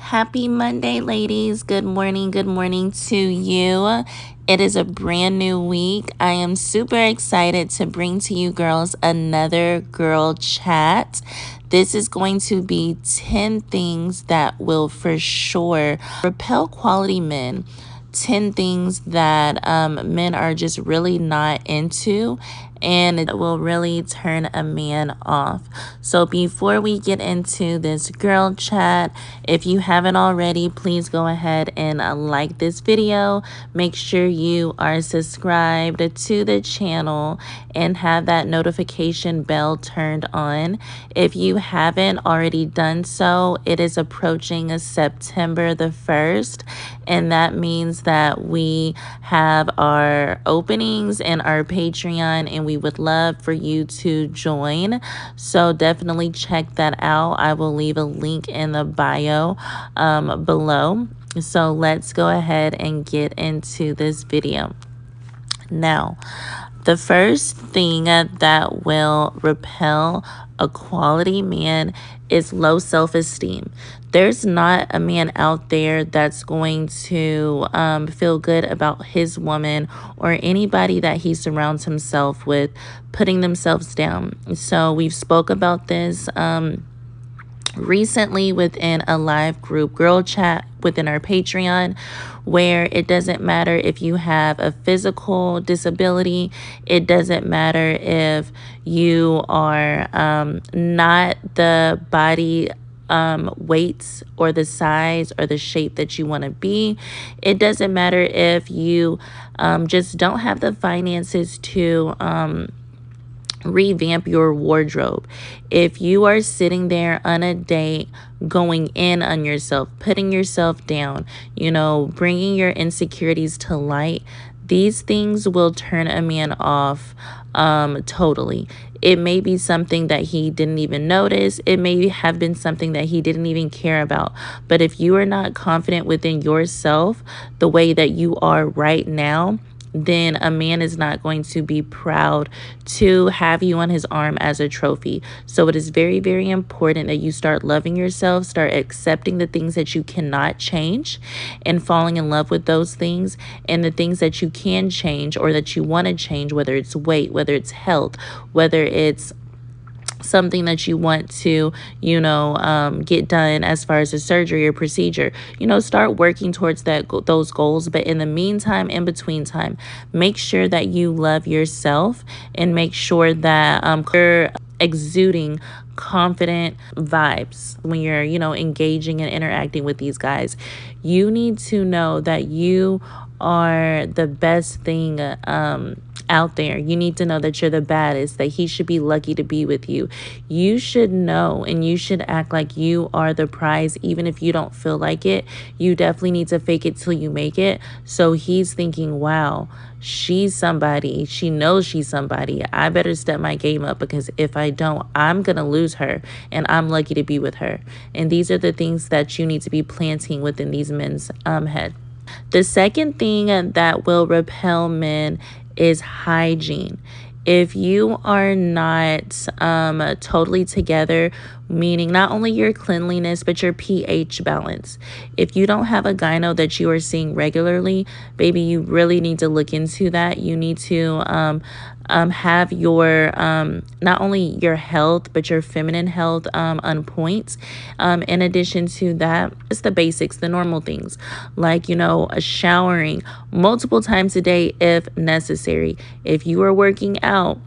Happy Monday, ladies. Good morning to you. It is a brand new week. I am super excited to bring to you girls another girl chat. This is going to be 10 things that will for sure repel quality men. 10 things that men are just really not into, and it will really turn a man off. So before we get into this girl chat, if you haven't already, please go ahead and like this video. Make sure you are subscribed to the channel and have that notification bell turned on. If you haven't already done so, it is approaching September the 1st, and that means that we have our openings and our Patreon, and we would love for you to join. So definitely check that out. I will leave a link in the bio below. So let's go ahead and get into this video. Now, the first thing that will repel a quality man is low self-esteem. There's not a man out there that's going to feel good about his woman or anybody that he surrounds himself with putting themselves down. So we've spoke about this recently within a live group girl chat within our Patreon, where it doesn't matter if you have a physical disability, it doesn't matter if you are not the body weights or the size or the shape that you want to be. It doesn't matter if you just don't have the finances to revamp your wardrobe. If you are sitting there on a date, going in on yourself, putting yourself down, you know, bringing your insecurities to light, these things will turn a man off totally. It may be something that he didn't even notice. It may have been something that he didn't even care about. But if you are not confident within yourself the way that you are right now, then a man is not going to be proud to have you on his arm as a trophy. So it is very, very important that you start loving yourself, start accepting the things that you cannot change and falling in love with those things, and the things that you can change or that you want to change, whether it's weight, whether it's health, whether it's something that you want to, you know, get done as far as a surgery or procedure. You know, start working towards those goals. But in the meantime, in between time, make sure that you love yourself and make sure that you're exuding confident vibes when you're, you know, engaging and interacting with these guys. You need to know that you are the best thing out there. You need to know that you're the baddest, that he should be lucky to be with you. You should know and you should act like you are the prize, even if you don't feel like it. You definitely need to fake it till you make it. So he's thinking, wow, she's somebody. She knows she's somebody. I better step my game up, because if I don't, I'm going to lose her, and I'm lucky to be with her. And these are the things that you need to be planting within these men's head. The second thing that will repel men is hygiene. If you are not totally together, meaning not only your cleanliness, but your pH balance. If you don't have a gyno that you are seeing regularly, baby, you really need to look into that. You need to have your not only your health, but your feminine health on point. In addition to that, it's the basics, the normal things, like, you know, showering multiple times a day if necessary. If you are working out,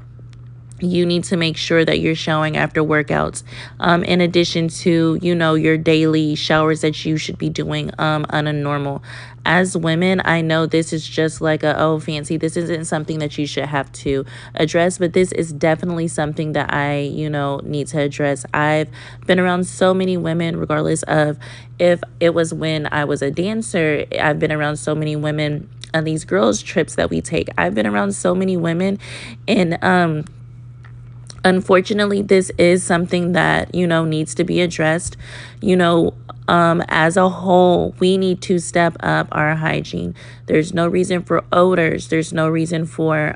you need to make sure that you're showering after workouts, in addition to, you know, your daily showers that you should be doing on a normal. As women, I know this is just like oh, fancy, this isn't something that you should have to address, but this is definitely something that I, you know, need to address. I've been around so many women, regardless of if it was when I was a dancer. I've been around so many women on these girls trips that we take. I've been around so many women, and unfortunately, this is something that, you know, needs to be addressed. You know, as a whole, we need to step up our hygiene. There's no reason for odors. There's no reason for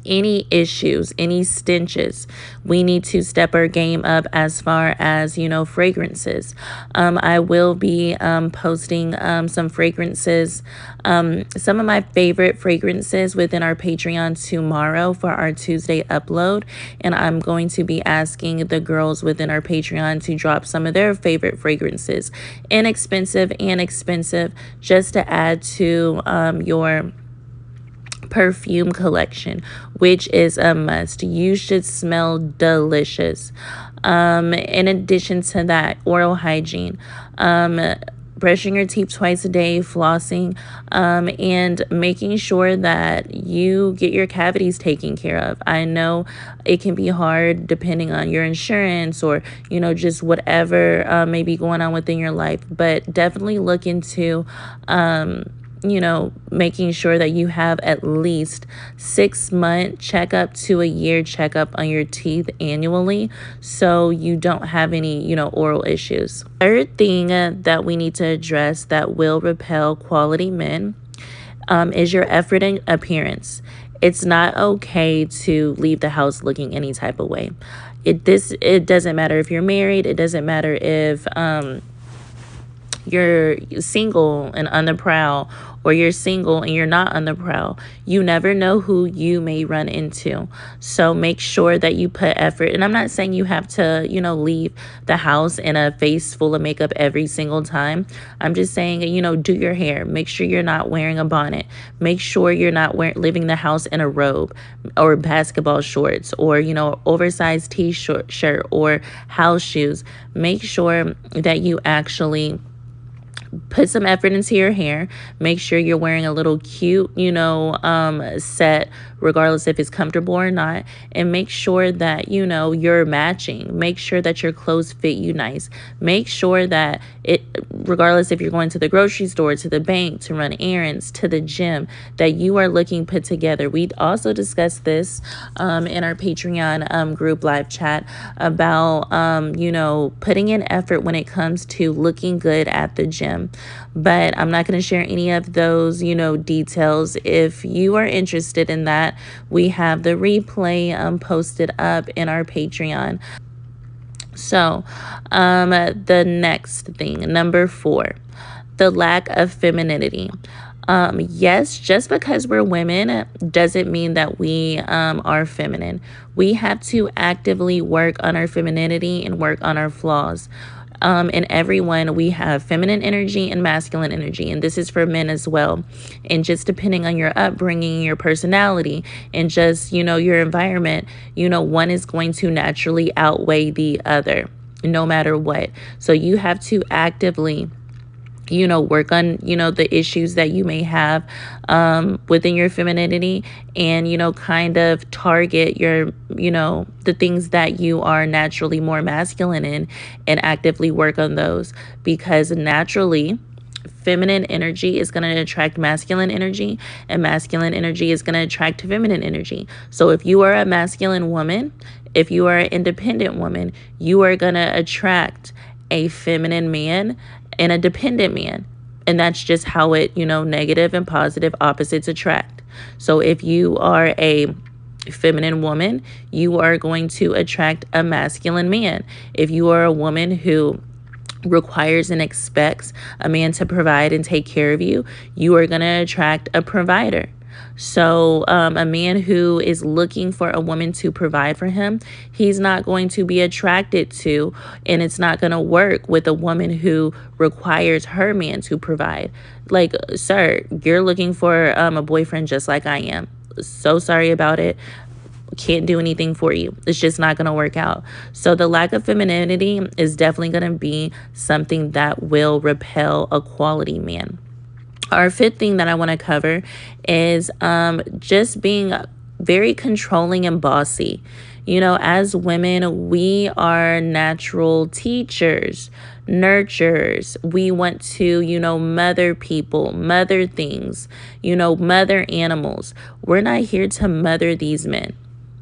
any issues, any stenches, we need to step our game up as far as, fragrances. I will be posting some fragrances, some of my favorite fragrances within our Patreon tomorrow for our Tuesday upload. And I'm going to be asking the girls within our Patreon to drop some of their favorite fragrances, inexpensive and expensive, just to add to your perfume collection, which is a must. You should smell delicious. In addition to that, oral hygiene, brushing your teeth twice a day, flossing, and making sure that you get your cavities taken care of. I know it can be hard depending on your insurance or, just whatever may be going on within your life, but definitely look into, making sure that you have at least 6-month checkup to a year checkup on your teeth annually, so you don't have any, oral issues. Third thing that we need to address that will repel quality men is your effort and appearance. It's not okay to leave the house looking any type of way. It doesn't matter if you're married. It doesn't matter if you're single and on the prowl, or you're single and you're not on the prowl. You never know who you may run into. So make sure that you put effort. And I'm not saying you have to, leave the house in a face full of makeup every single time. I'm just saying, do your hair. Make sure you're not wearing a bonnet. Make sure you're not leaving the house in a robe or basketball shorts or, oversized t-shirt or house shoes. Make sure that you actually put some effort into your hair. Make sure you're wearing a little cute, set, regardless if it's comfortable or not. And make sure that, you're matching. Make sure that your clothes fit you nice. Make sure that regardless if you're going to the grocery store, to the bank, to run errands, to the gym, that you are looking put together. We also discussed this in our Patreon group live chat about, putting in effort when it comes to looking good at the gym. But I'm not going to share any of those, details. If you are interested in that, we have the replay posted up in our Patreon. So, the next thing, number 4, the lack of femininity. Yes, just because we're women doesn't mean that we are feminine. We have to actively work on our femininity and work on our flaws. In everyone, we have feminine energy and masculine energy, and this is for men as well. And just depending on your upbringing, your personality, and just, your environment, one is going to naturally outweigh the other, no matter what. So you have to actively work on, the issues that you may have within your femininity, and, kind of target your, the things that you are naturally more masculine in, and actively work on those, because naturally feminine energy is going to attract masculine energy, and masculine energy is going to attract feminine energy. So if you are a masculine woman, if you are an independent woman, you are going to attract a feminine man and a dependent man. And that's just how it, negative and positive opposites attract. So if you are a feminine woman, you are going to attract a masculine man. If you are a woman who requires and expects a man to provide and take care of you, you are going to attract a provider. So a man who is looking for a woman to provide for him, he's not going to be attracted to, and it's not going to work with a woman who requires her man to provide. Like, sir, you're looking for a boyfriend just like I am. So sorry about it. Can't do anything for you. It's just not going to work out. So the lack of femininity is definitely going to be something that will repel a quality man. Our 5th thing that I want to cover is just being very controlling and bossy. As women, we are natural teachers, nurturers. We want to, mother people, mother things, mother animals. We're not here to mother these men.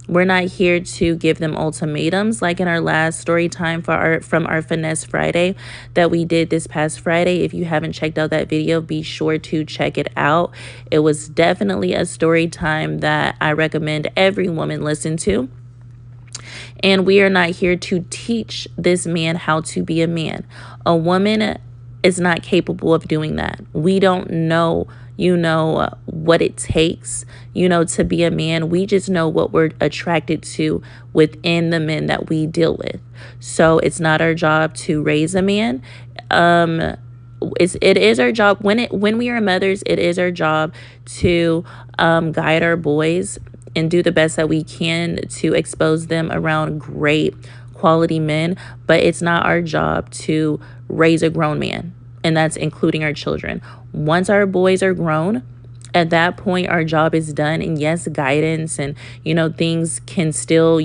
We're not here to give them ultimatums like in our last story time from our Finesse Friday that we did this past Friday. If you haven't checked out that video, be sure to check it out. It was definitely a story time that I recommend every woman listen to. And we are not here to teach this man how to be a man. A woman is not capable of doing that. We don't know, what it takes, to be a man. We just know what we're attracted to within the men that we deal with. So it's not our job to raise a man. It is our job when we are mothers. It is our job to guide our boys and do the best that we can to expose them around great quality men. But it's not our job to raise a grown man, and that's including our children. Once our boys are grown, at that point, our job is done. And yes, guidance and, things can still,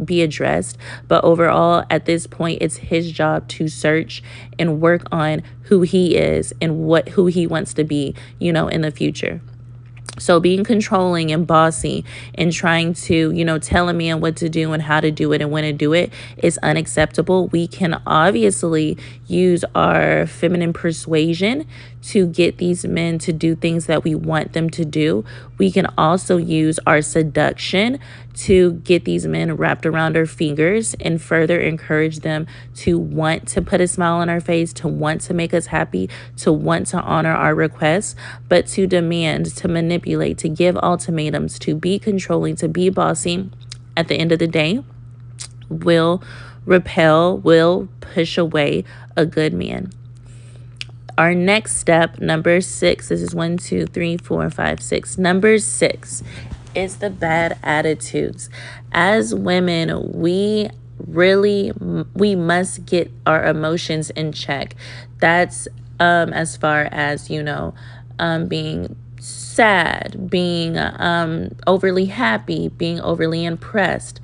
be addressed. But overall, at this point, it's his job to search and work on who he is and who he wants to be, in the future. So being controlling and bossy and trying to, tell a man what to do and how to do it and when to do it is unacceptable. We can obviously use our feminine persuasion to get these men to do things that we want them to do. We can also use our seduction to get these men wrapped around our fingers and further encourage them to want to put a smile on our face, to want to make us happy, to want to honor our requests. But to demand, to manipulate, to give ultimatums, to be controlling, to be bossy, at the end of the day, will repel, will push away a good man. Our next step, number 6, this is 1, 2, 3, 4, 5, 6. Number 6 is the bad attitudes. As women, we must get our emotions in check. That's as far as, being sad, being overly happy, being overly impressed.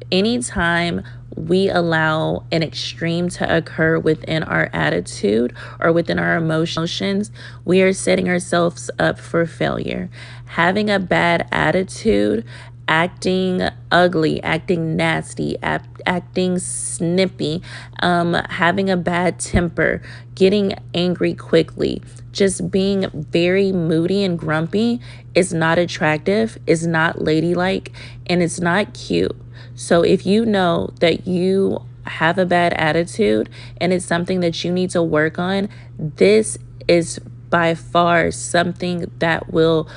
Anytime we allow an extreme to occur within our attitude or within our emotions, we are setting ourselves up for failure. Having a bad attitude, acting ugly, acting nasty, acting snippy, having a bad temper, getting angry quickly, just being very moody and grumpy is not attractive, is not ladylike, and it's not cute. So if you know that you have a bad attitude and it's something that you need to work on, this is by far something that will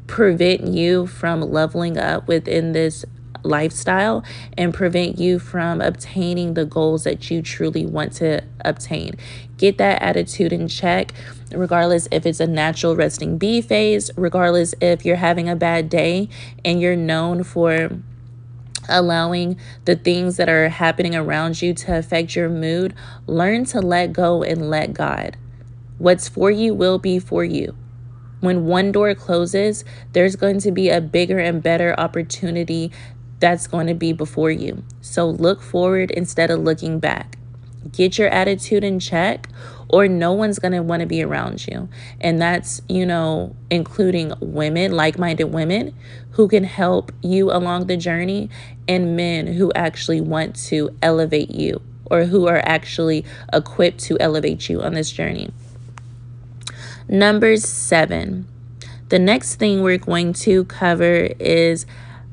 prevent you from leveling up within this lifestyle and prevent you from obtaining the goals that you truly want to obtain. Get that attitude in check, regardless if it's a natural resting bee phase, regardless if you're having a bad day and you're known for allowing the things that are happening around you to affect your mood. Learn to let go and let God. What's for you will be for you. When one door closes, there's going to be a bigger and better opportunity that's going to be before you. So look forward instead of looking back. Get your attitude in check, or no one's going to want to be around you. And that's, including women, like-minded women who can help you along the journey, and men who actually want to elevate you or who are actually equipped to elevate you on this journey. Number 7, the next thing we're going to cover is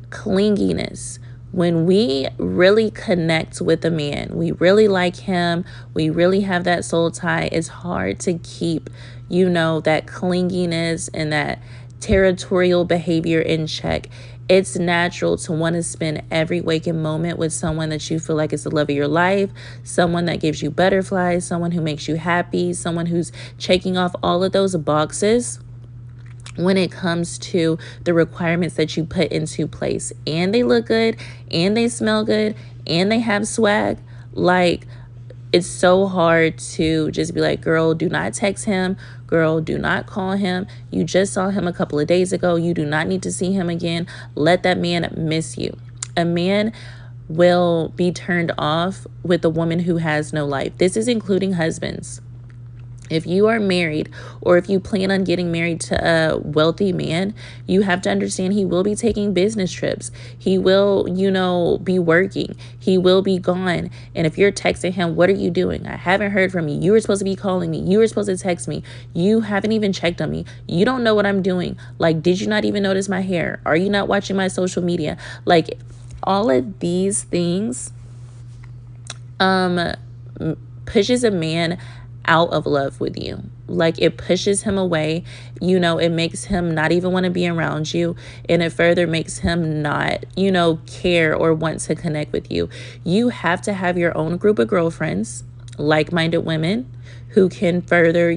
clinginess. When we really connect with a man, we really like him, we really have that soul tie, it's hard to keep, that clinginess and that territorial behavior in check. It's natural to want to spend every waking moment with someone that you feel like is the love of your life, someone that gives you butterflies, someone who makes you happy, someone who's checking off all of those boxes when it comes to the requirements that you put into place. And they look good, and they smell good, and they have swag. Like, it's so hard to just be like, girl, do not text him. Girl, do not call him. You just saw him a couple of days ago. You do not need to see him again. Let that man miss you. A man will be turned off with a woman who has no life. This is including husbands. If you are married, or if you plan on getting married to a wealthy man, you have to understand he will be taking business trips. He will, be working. He will be gone. And if you're texting him, what are you doing? I haven't heard from you. You were supposed to be calling me. You were supposed to text me. You haven't even checked on me. You don't know what I'm doing. Like, did you not even notice my hair? Are you not watching my social media? Like, all of these things pushes a man out of love with you. Like, it pushes him away. It makes him not even want to be around you, and it further makes him not care or want to connect with you. You have to have your own group of girlfriends, like-minded women, who can further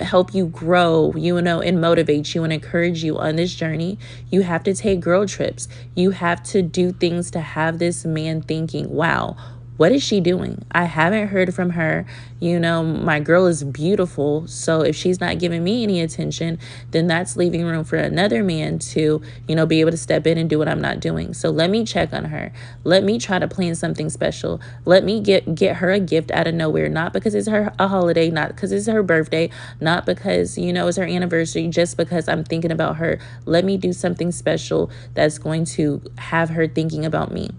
help you grow, and motivate you and encourage you on this journey. You have to take girl trips. You have to do things to have this man thinking, wow, what is she doing? I haven't heard from her. My girl is beautiful. So if she's not giving me any attention, then that's leaving room for another man to, be able to step in and do what I'm not doing. So let me check on her. Let me try to plan something special. Let me get her a gift out of nowhere, not because it's a holiday, not because it's her birthday, not because, it's her anniversary, just because I'm thinking about her. Let me do something special that's going to have her thinking about me.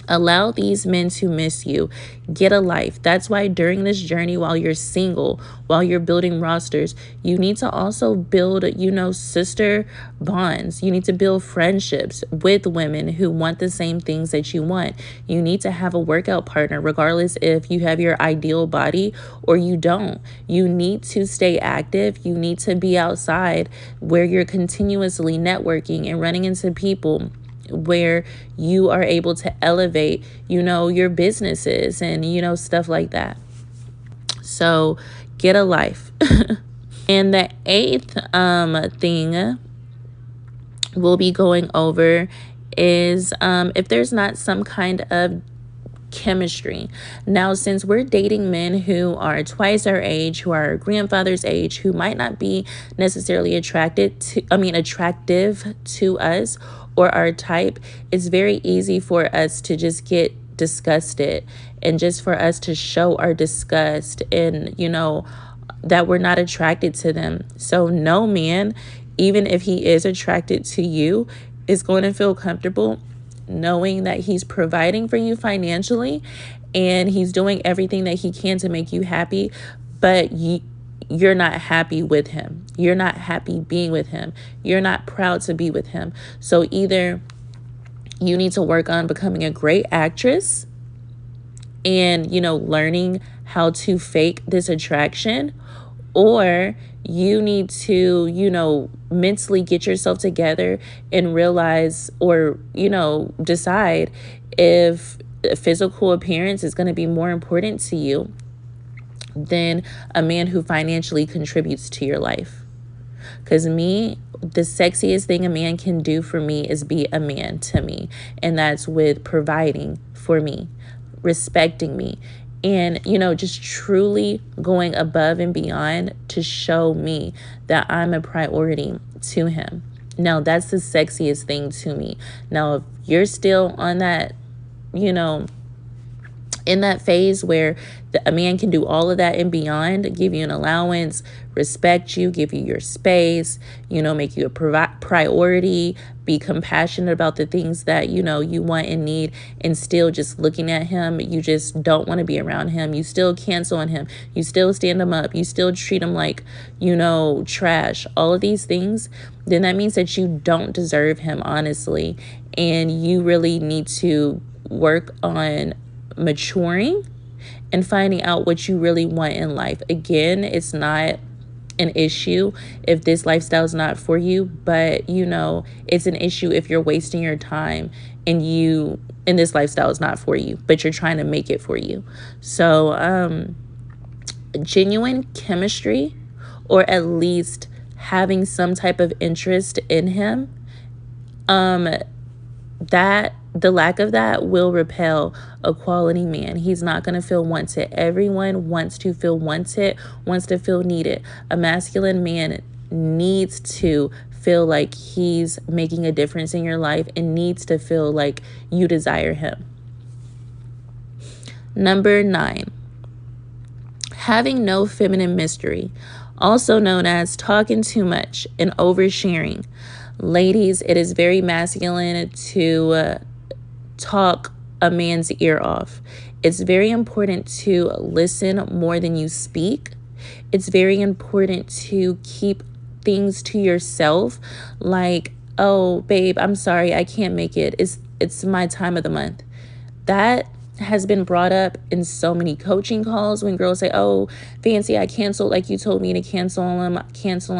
Allow these men to miss you. Get a life. That's why during this journey, while you're single, while you're building rosters, you need to also build, sister bonds. You need to build friendships with women who want the same things that you want. You need to have a workout partner, regardless if you have your ideal body or you don't. You need to stay active. You need to be outside where you're continuously networking and running into people where you are able to elevate, your businesses and, stuff like that. So get a life. And the eighth thing we'll be going over is if there's not some kind of chemistry. Now, since we're dating men who are twice our age, who are our grandfather's age, who might not be necessarily attractive to us or our type, it's very easy for us to just get disgusted and just for us to show our disgust and, that we're not attracted to them. So no man, even if he is attracted to you, is going to feel comfortable knowing that he's providing for you financially and he's doing everything that he can to make you happy, but you're not happy with him. You're not happy being with him. You're not proud to be with him. So either you need to work on becoming a great actress and, learning how to fake this attraction, or you need to, mentally get yourself together and realize or, decide if physical appearance is going to be more important to you than a man who financially contributes to your life. Because the sexiest thing a man can do for me is be a man to me. And that's with providing for me, respecting me, and, just truly going above and beyond to show me that I'm a priority to him. Now, that's the sexiest thing to me. Now, if you're still on that, in that phase where a man can do all of that and beyond, give you an allowance, respect you, give you your space, make you a priority, be compassionate about the things that, you want and need, and still just looking at him, you just don't want to be around him. You still cancel on him. You still stand him up. You still treat him like, trash. All of these things, then that means that you don't deserve him, honestly. And you really need to work on maturing and finding out what you really want in life. Again, it's not an issue if this lifestyle is not for you, but it's an issue if you're wasting your time and this lifestyle is not for you, but you're trying to make it for you. So genuine chemistry, or at least having some type of interest in him, that the lack of that will repel a quality man. He's not going to feel wanted. Everyone wants to feel wanted, wants to feel needed. A masculine man needs to feel like he's making a difference in your life and needs to feel like you desire him. Number 9, Having no feminine mystery, also known as talking too much and oversharing. Ladies, it is very masculine to talk a man's ear off. It's very important to listen more than you speak. It's very important to keep things to yourself, like, oh, babe, I'm sorry, I can't make it. It's my time of the month. That has been brought up in so many coaching calls when girls say, oh, Fancy, I canceled like you told me to cancel on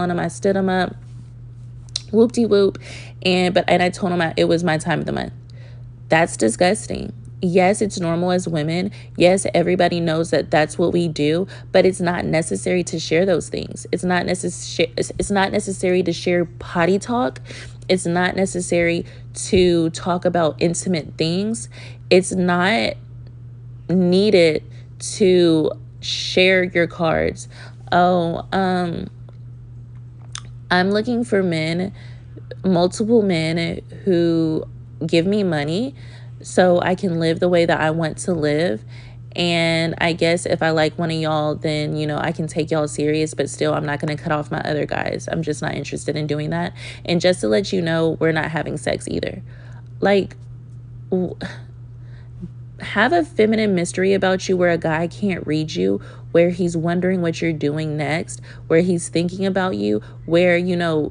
them. I stood them up, whoop-de-whoop. And I told them it was my time of the month. That's disgusting. Yes, it's normal as women. Yes, everybody knows that that's what we do, but it's not necessary to share those things. It's not necessary to share potty talk. It's not necessary to talk about intimate things. It's not needed to share your cards. Oh, I'm looking for multiple men who give me money so I can live the way that I want to live. And I guess if I like one of y'all, then, I can take y'all serious, but still, I'm not going to cut off my other guys. I'm just not interested in doing that. And just to let you know, we're not having sex either. Like, have a feminine mystery about you where a guy can't read you, where he's wondering what you're doing next, where he's thinking about you, where,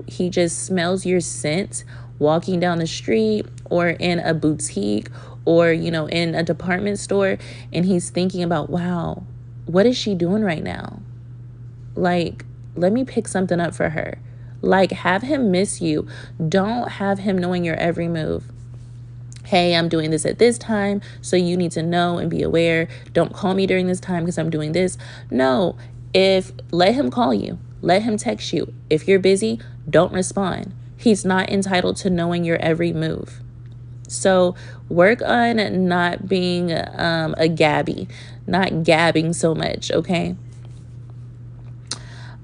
he just smells your scent walking down the street or in a boutique or, in a department store, and he's thinking about, wow, what is she doing right now? Like, let me pick something up for her. Like, have him miss you. Don't have him knowing your every move. Hey, I'm doing this at this time, so you need to know and be aware. Don't call me during this time because I'm doing this. No, let him call you. Let him text you. If you're busy, don't respond. He's not entitled to knowing your every move. So work on not being a gabby, not gabbing so much, okay?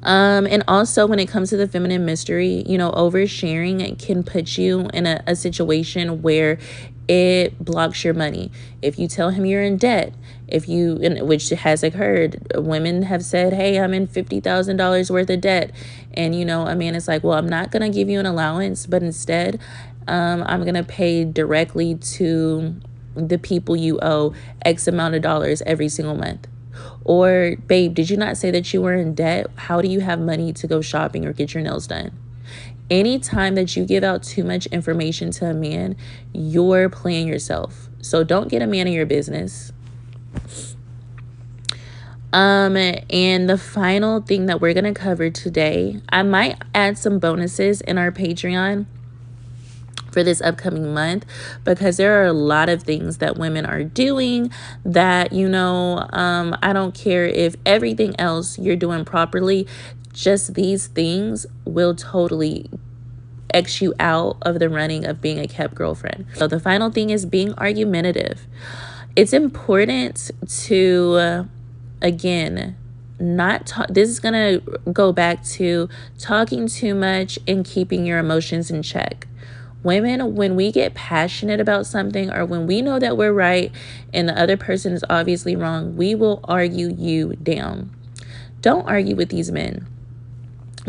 And also when it comes to the feminine mystery, oversharing can put you in a situation where it blocks your money. If you tell him you're in debt, which has occurred, women have said, hey, I'm in $50,000 worth of debt. And, a man is like, well, I'm not going to give you an allowance, but instead, I'm going to pay directly to the people you owe X amount of dollars every single month. Or, babe, did you not say that you were in debt? How do you have money to go shopping or get your nails done? Anytime that you give out too much information to a man, you're playing yourself. So don't get a man in your business. And the final thing that we're going to cover today, I might add some bonuses in our Patreon for this upcoming month, because there are a lot of things that women are doing that, I don't care if everything else you're doing properly, just these things will totally X you out of the running of being a kept girlfriend. So the final thing is being argumentative. It's important to, again, not talk. This is going to go back to talking too much and keeping your emotions in check. Women, when we get passionate about something, or when we know that we're right and the other person is obviously wrong, we will argue you down. Don't argue with these men.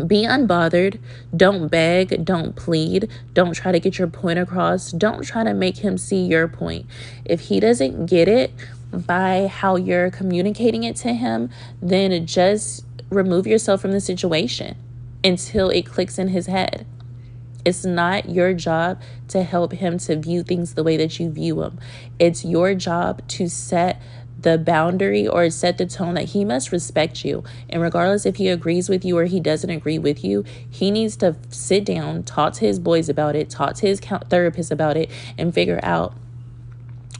Be unbothered. Don't beg. Don't plead. Don't try to get your point across. Don't try to make him see your point. If he doesn't get it by how you're communicating it to him, then just remove yourself from the situation until it clicks in his head. It's not your job to help him to view things the way that you view them. It's your job to set the boundary or set the tone that he must respect you. And regardless if he agrees with you or he doesn't agree with you, he needs to sit down, talk to his boys about it, talk to his therapist about it, and figure out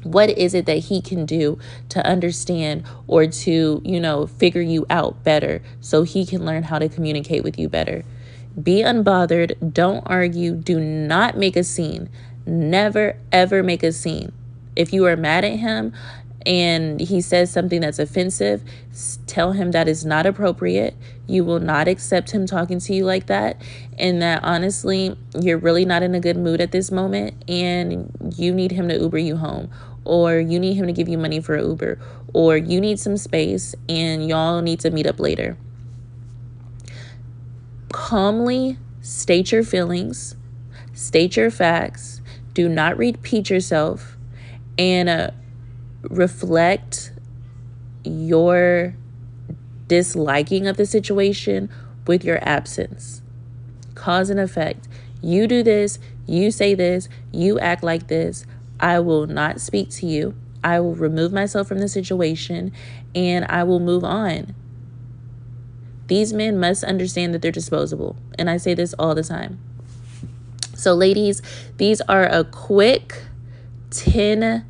what is it that he can do to understand or to, figure you out better so he can learn how to communicate with you better. Be unbothered. Don't argue. Do not make a scene. Never, ever make a scene. If you are mad at him and he says something that's offensive, tell him that is not appropriate. You will not accept him talking to you like that, and that honestly, you're really not in a good mood at this moment and you need him to Uber you home, or you need him to give you money for Uber, or you need some space and y'all need to meet up later. Calmly state your feelings, state your facts, do not repeat yourself, and reflect your disliking of the situation with your absence. Cause and effect. You do this, you say this, you act like this. I will not speak to you. I will remove myself from the situation and I will move on. These men must understand that they're disposable. And I say this all the time. So ladies, these are a quick 10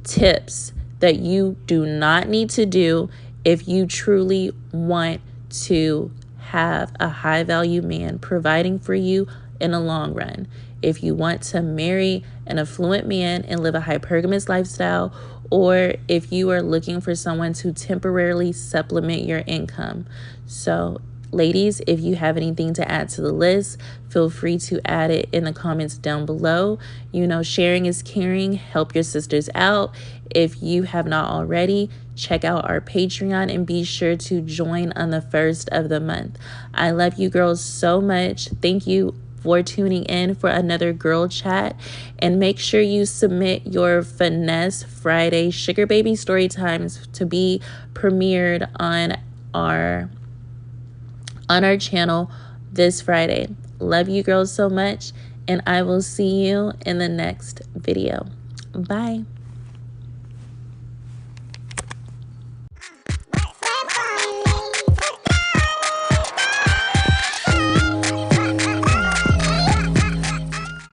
tips that you do not need to do if you truly want to have a high value man providing for you in the long run. If you want to marry an affluent man and live a hypergamous lifestyle, or if you are looking for someone to temporarily supplement your income. So ladies, if you have anything to add to the list, feel free to add it in the comments down below. You know, sharing is caring. Help your sisters out. If you have not already, check out our Patreon and be sure to join on the 1st of the month. I love you girls so much. Thank you for tuning in for another girl chat, and make sure you submit your Finesse Friday Sugar Baby story times to be premiered on our channel this Friday. Love you girls so much, and I will see you in the next video. Bye.